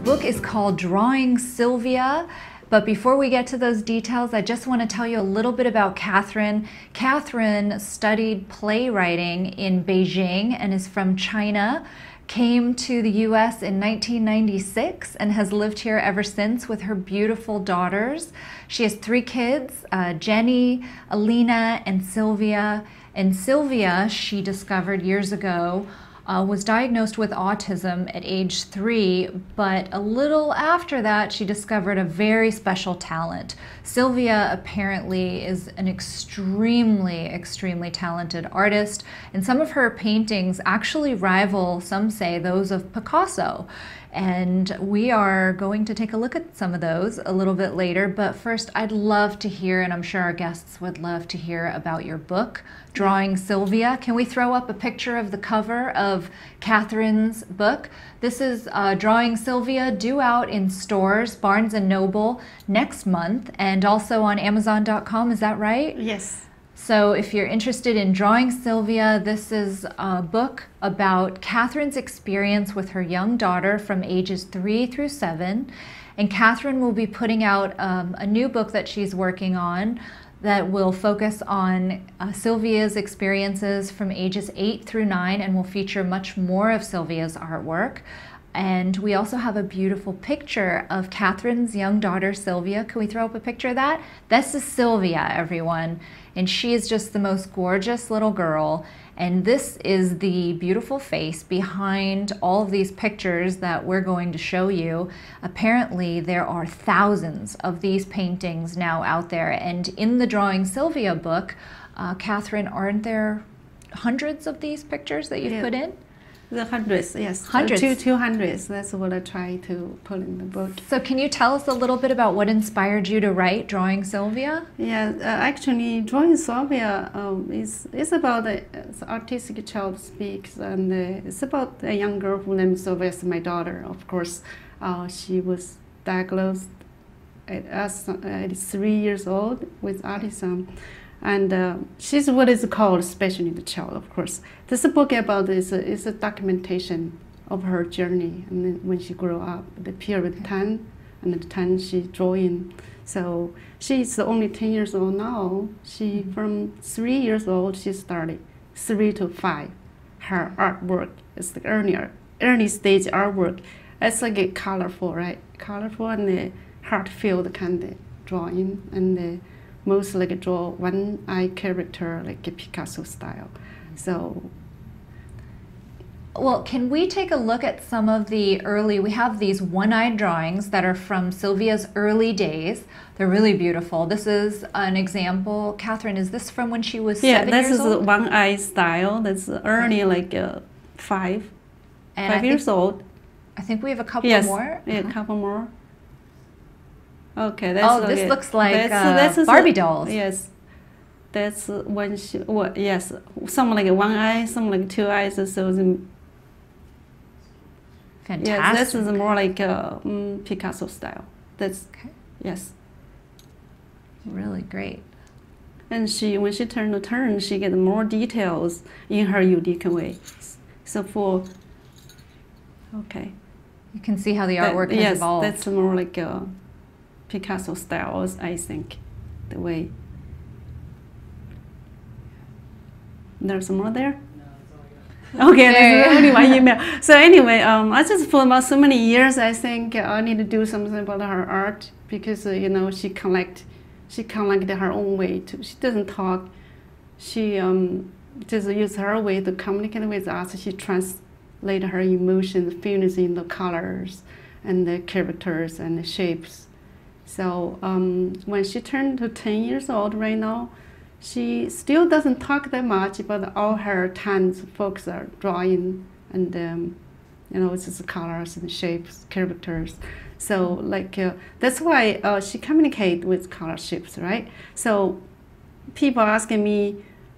book is called Drawing Sylvia. But before we get to those details, I just want to tell you a little bit about Catherine. Catherine studied playwriting in Beijing and is from China, came to the US in 1996 and has lived here ever since with her beautiful daughters. She has 3 kids, Jenny, Alina, and Sylvia. And Sylvia, she discovered years ago, was diagnosed with autism at age 3, but a little after that, she discovered a very special talent. Sylvia apparently is an extremely talented artist, and some of her paintings actually rival, some say, those of Picasso. And we are going to take a look at some of those a little bit later, but first I'd love to hear, and I'm sure our guests would love to hear about your book, Drawing Sylvia. Can we throw up a picture of the cover of Catherine's book? This is Drawing Sylvia, due out in stores, Barnes & Noble next month, and also on Amazon.com, is that right? Yes. So if you're interested in Drawing Sylvia, this is a book about Catherine's experience with her young daughter from ages 3 through 7. And Catherine will be putting out a new book that she's working on that will focus on Sylvia's experiences from ages 8 through 9 and will feature much more of Sylvia's artwork. And we also have a beautiful picture of Catherine's young daughter, Sylvia. Can we throw up a picture of that? This is Sylvia, everyone. And she is just the most gorgeous little girl. And this is the beautiful face behind all of these pictures that we're going to show you. Apparently, there are thousands of these paintings now out there. And in the Drawing Sylvia book, Catherine, aren't there hundreds of these pictures that you've put in? The hundreds, yes. Hundreds. 200. That's what I try to put in the book. So can you tell us a little bit about what inspired you to write Drawing Sylvia? Yeah, actually, Drawing Sylvia is about the artistic child speaks, and it's about a young girl who named Sylvia, my daughter. Of course, she was diagnosed at 3 years old with autism. And she's what is called special needs child, of course. This book about is a documentation of her journey, and then when she grew up, the period 10, and the 10 she drawing. So she's only 10 years old now. She from 3 years old she started 3 to 5. Her artwork is the early stage artwork. It's like a colorful, right? Colorful and the heart-filled kind of drawing, and most like draw one-eye character like a Picasso style. So, well, can we take a look at some of the early, we have these one-eyed drawings that are from Sylvia's early days. They're really beautiful. This is an example. Catherine, is this from when she was 7 years old? Yeah, this is one-eye style. That's early, like 5 years old. I think we have a couple more. Yeah, a couple more. Okay, that's this looks like Barbie dolls. Yes, that's when she. Well, yes, some like one eye, some like 2 eyes. So fantastic. Yes, this is more like Picasso style. That's yes. Really great. And when she turned the turn, she get more details in her unique way. So you can see how the artwork has evolved. Yes, that's more like Picasso styles, I think, the way. There's more there? Okay, there's only one email. So anyway, I just for about so many years, I think I need to do something about her art because she collected her own way too. She doesn't talk. She just uses her way to communicate with us. She translates her emotions, feelings in the colors and the characters and the shapes. So when she turned to 10 years old right now, she still doesn't talk that much, but all her times folks are drawing and it's just colors and shapes, characters. So that's why she communicates with color shapes, right? So people asking me,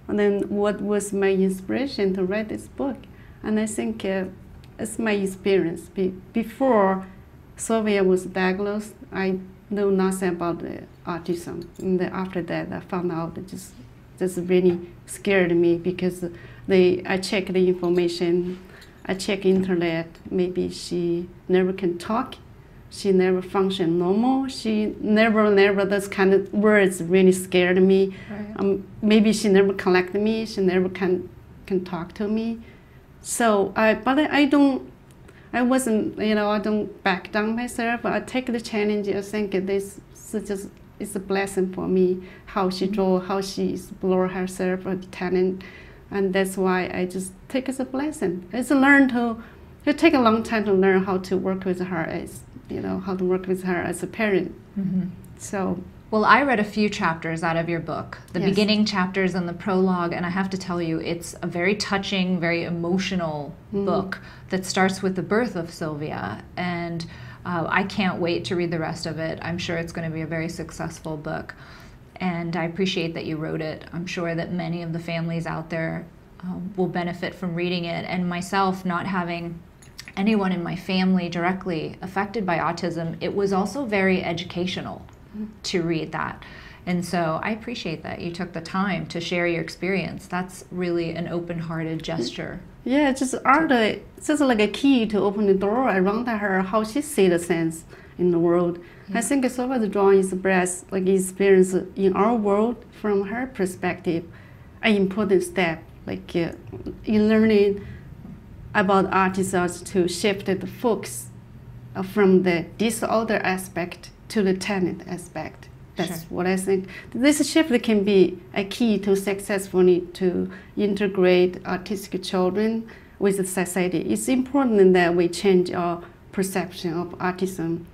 and then what was my inspiration to write this book? And I think it's my experience. Before Sylvia was diagnosed, I know nothing about the autism. And then after that, I found out it just really scared me because I checked the information, I checked internet. Maybe she never can talk, She never functioned normal. She never those kind of words really scared me. Right. Maybe she never collected me. She never can talk to me. So I wasn't, I don't back down myself. I take the challenge. I think this is just, it's a blessing for me, how she draw, how she explore herself, her talent. And that's why I just take it as a blessing. It take a long time to learn how to work with her how to work with her as a parent. Mm-hmm. So. Well, I read a few chapters out of your book, the Yes. beginning chapters and the prologue, and I have to tell you, it's a very touching, very emotional book that starts with the birth of Sylvia, and I can't wait to read the rest of it. I'm sure it's going to be a very successful book, and I appreciate that you wrote it. I'm sure that many of the families out there will benefit from reading it, and myself not having anyone in my family directly affected by autism, it was also very educational to read that. And so I appreciate that you took the time to share your experience. That's really an open-hearted gesture. Yeah, just art, just like a key to open the door around her, how she sees the sense in the world. Yeah. I think Sylvia's drawing express like experience in our world from her perspective, an important step, like in learning about autism to shift the focus from the disorder aspect to the talent aspect. That's Sure. what I think. This shift can be a key to successfully to integrate autistic children with the society. It's important that we change our perception of autism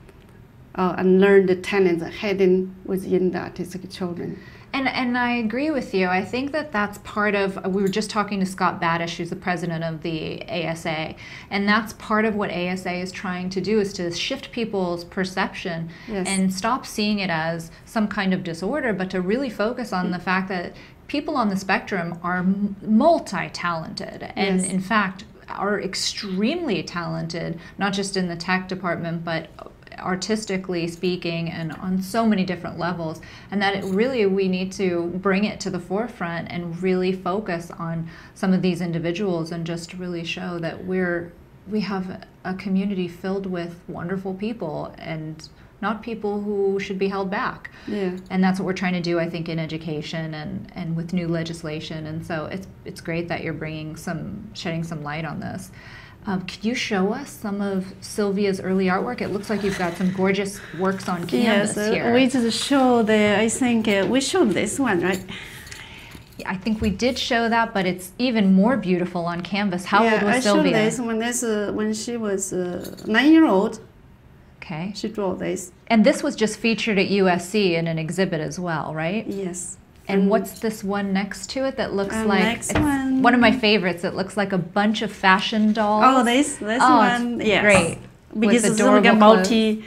and learn the talents hidden within the autistic children. And I agree with you. I think that that's part of, we were just talking to Scott Badish, who's the president of the ASA, and that's part of what ASA is trying to do, is to shift people's perception. Yes. And stop seeing it as some kind of disorder, but to really focus on the fact that people on the spectrum are multi-talented, and Yes. in fact are extremely talented, not just in the tech department, but artistically speaking and on so many different levels, and that we need to bring it to the forefront and really focus on some of these individuals and just really show that we have a community filled with wonderful people and not people who should be held back. Yeah. And that's what we're trying to do, I think, in education and with new legislation. And so it's great that you're shedding some light on this. Could you show us some of Sylvia's early artwork? It looks like you've got some gorgeous works on canvas here. We just show I think we showed this one, right? I think we did show that, but it's even more beautiful on canvas. How old was Sylvia? I showed this when she was 9-year-old. Okay. She drew this. And this was just featured at USC in an exhibit as well, right? Yes. And what's this one next to it that looks like, next it's one. one of my favorites. It looks like a bunch of fashion dolls. Oh, this one, yes. Great. Because With it's like a adorable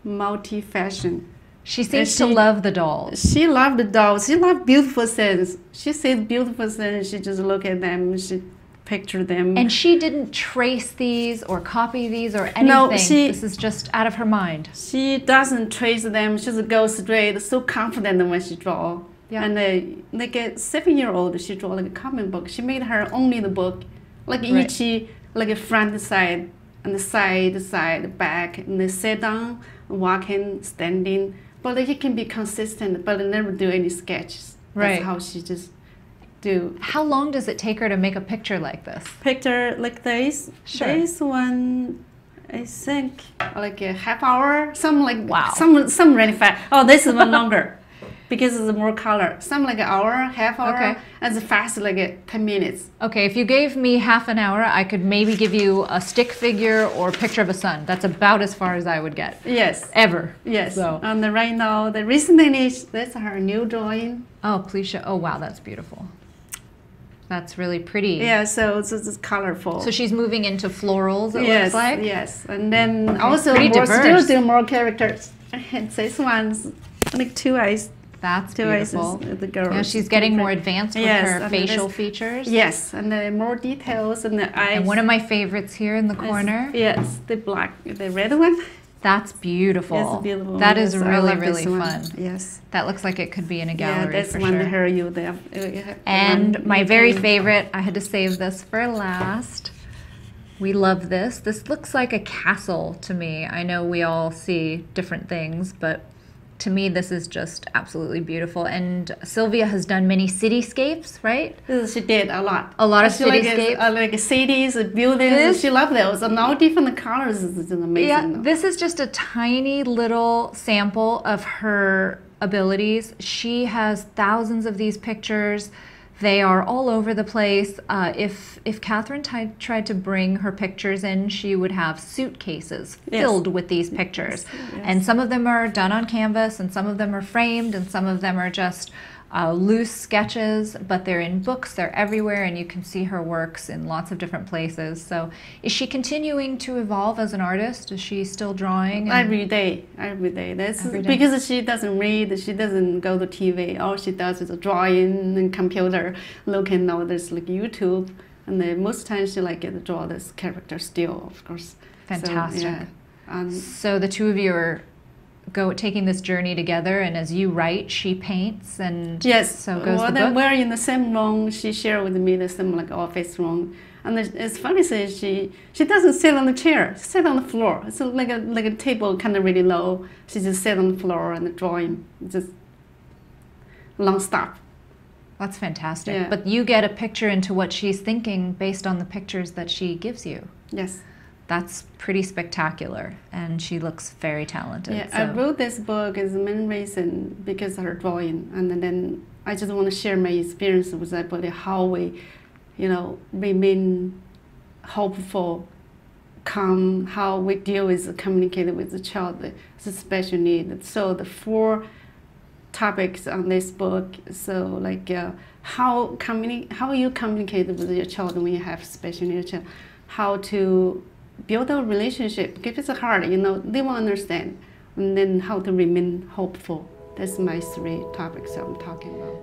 multi fashion. She seems to love the dolls. She loved the dolls. She loved beautiful things. She sees beautiful things. She just look at them. She picture them. And she didn't trace these or copy these or anything. No, this is just out of her mind. She doesn't trace them. She just goes straight. So confident when she draw. Yeah. And like a 7-year-old, she draw like a comic book. She made her only the book, like Right. each like a front side and the side, back, and they sit down, walking, standing. But he can be consistent, but never do any sketches. Right. That's how she just do. How long does it take her to make a picture like this? Picture like this. Sure. This one, I think like a half hour. Some like Wow. Some really fast. Oh, this is one longer. Because it's more color. Some like an hour, half hour, Okay. and the fast like 10 minutes. Okay, if you gave me half an hour, I could maybe give you a stick figure or a picture of a sun. That's about as far as I would get. Yes. Ever. Yes. So. And right now, recently, that's her new drawing. Oh, please show. Oh, wow, that's beautiful. That's really pretty. Yeah, so it's colorful. So she's moving into florals, it yes, looks like? Yes, and then also Pretty diverse. still do more characters. And this one's like 2 eyes. That's 2 eyes beautiful. is the girl. Yeah, she's getting more advanced with Yes, her and facial this- features. Yes, and the more details and the eyes. And one of my favorites here in the corner. Yes, the red one. That's beautiful. Yes, beautiful. That is Yes, I really, love this really one. fun. Yes. That looks like it could be in a Yeah, gallery that's for one sure. her you there. And my very favorite, I had to save this for last. We love this. This looks like a castle to me. I know we all see different things, but to me, this is just absolutely beautiful. And Sylvia has done many cityscapes, right? She did a lot. A lot of She cityscapes. like cities, buildings. She loved those, and all different colors. It's amazing. Yeah, this is just a tiny little sample of her abilities. She has thousands of these pictures. They are all over the place. If Catherine tried to bring her pictures in, she would have suitcases filled with these pictures. Yes. And some of them are done on canvas, and some of them are framed, and some of them are just loose sketches, but they're in books, they're everywhere, and you can see her works in lots of different places. So is she continuing to evolve as an artist? Is she still drawing? Every day. That's Every day. Because she doesn't read, she doesn't go to TV. All she does is drawing and computer, looking all this like YouTube. And then most times she like get to draw this character still, of course. Fantastic. So, so the two of you are taking this journey together, and as you write, she paints, and yes, so goes the then book. we're in the same room. She shared with me the same like office room, and it's funny say she doesn't sit on the chair. She sit on the floor. It's like a table kind of really low. She just sit on the floor and drawing just non-stop. That's fantastic. Yeah. But you get a picture into what she's thinking based on the pictures that she gives you. Yes. That's pretty spectacular, and she looks very talented. Yeah, so. I wrote this book is the main reason because of her drawing, and then I just want to share my experience with everybody, how we, remain hopeful, calm, how we deal with communicating with the child with a special need. So the 4 topics on this book. So like how you communicate with your child when you have special needs, how to build a relationship, because it's hard, they won't understand, and then how to remain hopeful. That's my 3 topics I'm talking about.